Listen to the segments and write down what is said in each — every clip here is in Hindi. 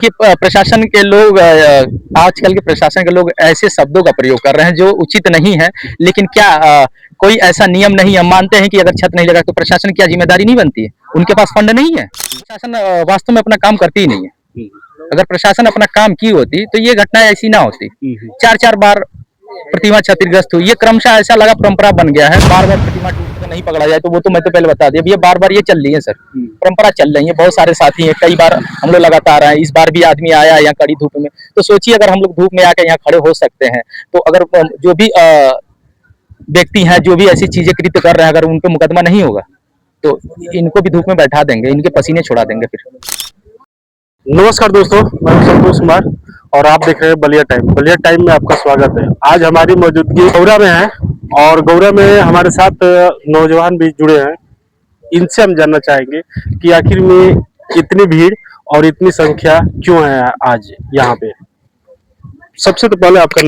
कि प्रशासन के लोग आजकल के प्रशासन के लोग ऐसे शब्दों का प्रयोग कर रहे हैं जो उचित नहीं है। लेकिन क्या कोई ऐसा नियम नहीं है? हम मानते हैं कि अगर छत नहीं लगा तो प्रशासन की क्या जिम्मेदारी नहीं बनती है? उनके पास फंड नहीं है? प्रशासन वास्तव में अपना काम करती ही नहीं है। अगर प्रशासन अपना काम की होती तो ये घटना ऐसी ना होती। चार चार बार प्रतिमा क्षतिग्रस्त हुई, ये क्रमशः ऐसा लगा परंपरा बन गया है। बार बार प्रतिमा टूट नहीं पकड़ा जाए तो वो तो मैं तो पहले बता दिया, ये बार बार ये चल रही है सर, परंपरा चल रही है। बहुत सारे साथी हैं, कई बार हम लोग लगातार आए, इस बार भी आदमी आया यहाँ कड़ी धूप में। तो सोचिए अगर हम लोग धूप में आकर यहाँ खड़े हो सकते हैं तो अगर जो भी व्यक्ति हैं जो भी ऐसी चीजें कृत्य कर रहे हैं, अगर उन पर मुकदमा नहीं होगा तो इनको भी धूप में बैठा देंगे, इनके पसीने छुड़ा देंगे फिर। नमस्कार दोस्तों, मैं हूं संतोष कुमार और आप देख रहे हैं बलिया टाइम। बलिया टाइम में आपका स्वागत है। आज हमारी मौजूदगी गौरा में है और गौरा में हमारे साथ नौजवान भी जुड़े हैं। इनसे हम जानना चाहेंगे कि आखिर में इतनी भीड़ और इतनी संख्या क्यों है आज यहाँ पे। सबसे पहले आपका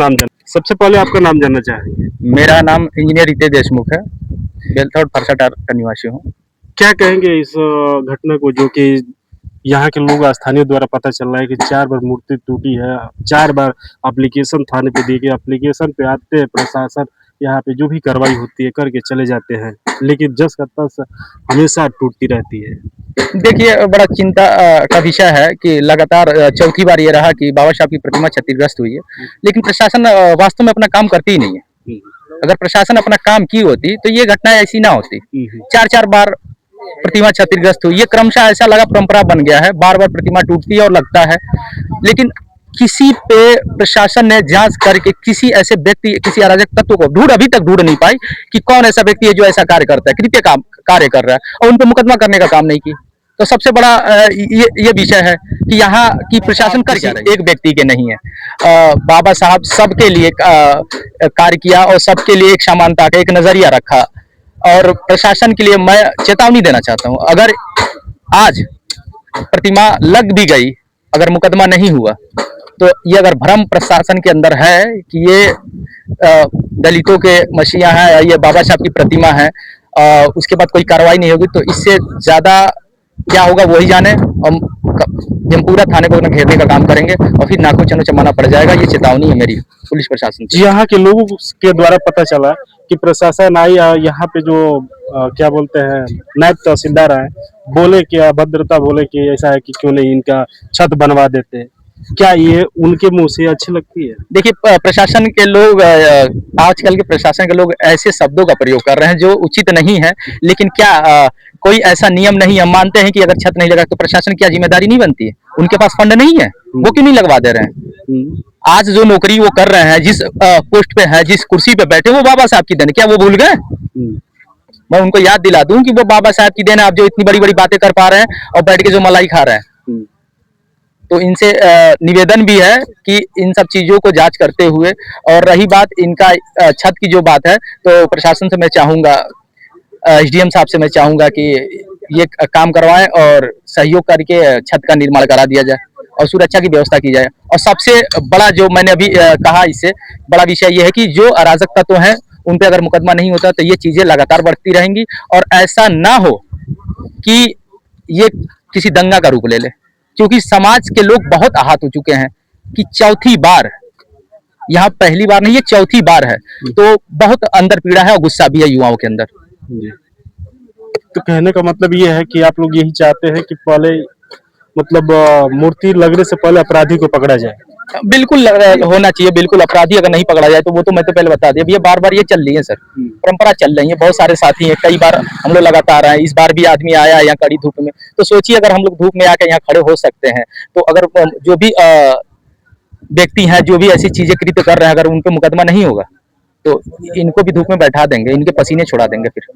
नाम जानना चाहेंगे। मेरा नाम इंजीनियर रितेश देशमुख है, बेलथौड़ फरसाटार का निवासी हूँ। क्या कहेंगे इस घटना को, जो कि यहाँ के लोग स्थानीय द्वारा पता चल रहा है कि 4 बार मूर्ति टूटी है, 4 बार एप्लीकेशन थाने पे दी गई, एप्लीकेशन पे आते हैं प्रशासन, यहाँ पे जो भी कार्रवाई होती है करके चले जाते हैं, लेकिन जस का तस हमेशा टूटती रहती है। देखिए, बड़ा चिंता का विषय है कि लगातार चौथी बार ये रहा कि बाबा साहब की प्रतिमा क्षतिग्रस्त हुई है, लेकिन प्रशासन वास्तव में अपना काम करती ही नहीं है। अगर प्रशासन अपना काम की होती तो ये घटना ऐसी ना होती। चार चार बार प्रतिमा क्षतिग्रस्त हुई, ये क्रमशः ऐसा लगा परंपरा बन गया है। बार बार प्रतिमा टूटती है और लगता है, लेकिन किसी पे प्रशासन ने जांच करके किसी ऐसे व्यक्ति, किसी अराजक तत्व को अभी तक ढूंढ नहीं पाई कि कौन ऐसा व्यक्ति है जो ऐसा कार्य करता है, कृत्य काम कार्य कर रहा है, और उन पर मुकदमा करने का काम नहीं की। तो सबसे बड़ा ये विषय है कि यहाँ की प्रशासन कर क्या रही है? एक व्यक्ति के नहीं है। बाबा साहब सबके लिए कार्य किया और सबके लिए एक समानता का एक नजरिया रखा। और प्रशासन के लिए मैं चेतावनी देना चाहता हूं, अगर आज प्रतिमा लग भी गई, अगर मुकदमा नहीं हुआ तो ये अगर भ्रम प्रशासन के अंदर है कि ये दलितों के मसीहा है, ये बाबा साहब की प्रतिमा है, उसके बाद कोई कार्रवाई नहीं होगी, तो इससे ज्यादा क्या होगा वही जाने। हम पूरा थाने को घेरने का काम करेंगे और फिर नाको चनो चमाना पड़ जाएगा। ये चेतावनी है मेरी पुलिस प्रशासन जी। यहाँ के लोगों के द्वारा पता चला कि प्रशासन आई, यहाँ पे जो क्या बोलते हैं नायब तहसीलदार आए, बोले कि अभद्रता, बोले कि ऐसा है कि क्यों नहीं इनका छत बनवा देते। क्या ये उनके मुंह से अच्छी लगती है? देखिए, प्रशासन के लोग आजकल के प्रशासन के लोग ऐसे शब्दों का प्रयोग कर रहे हैं जो उचित नहीं है। लेकिन क्या कोई ऐसा नियम नहीं है? हम मानते हैं कि अगर छत नहीं लगा तो प्रशासन की क्या जिम्मेदारी नहीं बनती है? उनके पास फंड नहीं है, वो क्यों नहीं लगवा दे रहे हैं? आज जो नौकरी वो कर रहे हैं, जिस पोस्ट पे है, जिस कुर्सी पे बैठे, वो बाबा साहब की देन, क्या वो भूल गए? मैं उनको याद दिला दूं कि वो बाबा साहब की देन है। आप जो इतनी बड़ी बड़ी बातें कर पा रहे हैं और बैठ के जो मलाई खा रहे हैं, तो इनसे निवेदन भी है कि इन सब चीजों को जांच करते हुए, और रही बात इनका छत की जो बात है, तो प्रशासन से मैं चाहूंगा, एसडीएम साहब से मैं चाहूंगा कि ये काम करवाएं और सहयोग करके छत का निर्माण करा दिया जाए और सुरक्षा की व्यवस्था की जाए। और सबसे बड़ा जो मैंने अभी कहा, इससे बड़ा विषय ये है कि जो अराजक तत्व हैं उन पे अगर मुकदमा नहीं होता तो ये चीजें लगातार बढ़ती रहेंगी, और ऐसा ना हो कि ये किसी दंगा का रूप ले ले, क्योंकि समाज के लोग बहुत आहत हो चुके हैं कि चौथी बार, यहाँ पहली बार नहीं, ये चौथी बार है। तो बहुत अंदर पीड़ा है और गुस्सा भी है युवाओं के अंदर। तो कहने का मतलब ये है कि आप लोग यही चाहते हैं कि पहले मतलब मूर्ति लगने से पहले अपराधी को पकड़ा जाए। बिल्कुल होना चाहिए, बिल्कुल। अपराधी अगर नहीं पकड़ा जाए तो वो तो मैं तो पहले बता दिया, ये बार बार ये चल रही है सर, परंपरा चल रही है। बहुत सारे साथी हैं, कई बार हम लोग लगातार आए, इस बार भी आदमी आया यहाँ कड़ी धूप में। तो सोचिए अगर हम लोग धूप में आकर यहाँ खड़े हो सकते हैं तो अगर जो भी व्यक्ति हैं जो भी ऐसी चीजें कृत्य कर रहे हैं, अगर उन पर मुकदमा नहीं होगा तो इनको भी धूप में बैठा देंगे, इनके पसीने छुड़ा देंगे फिर।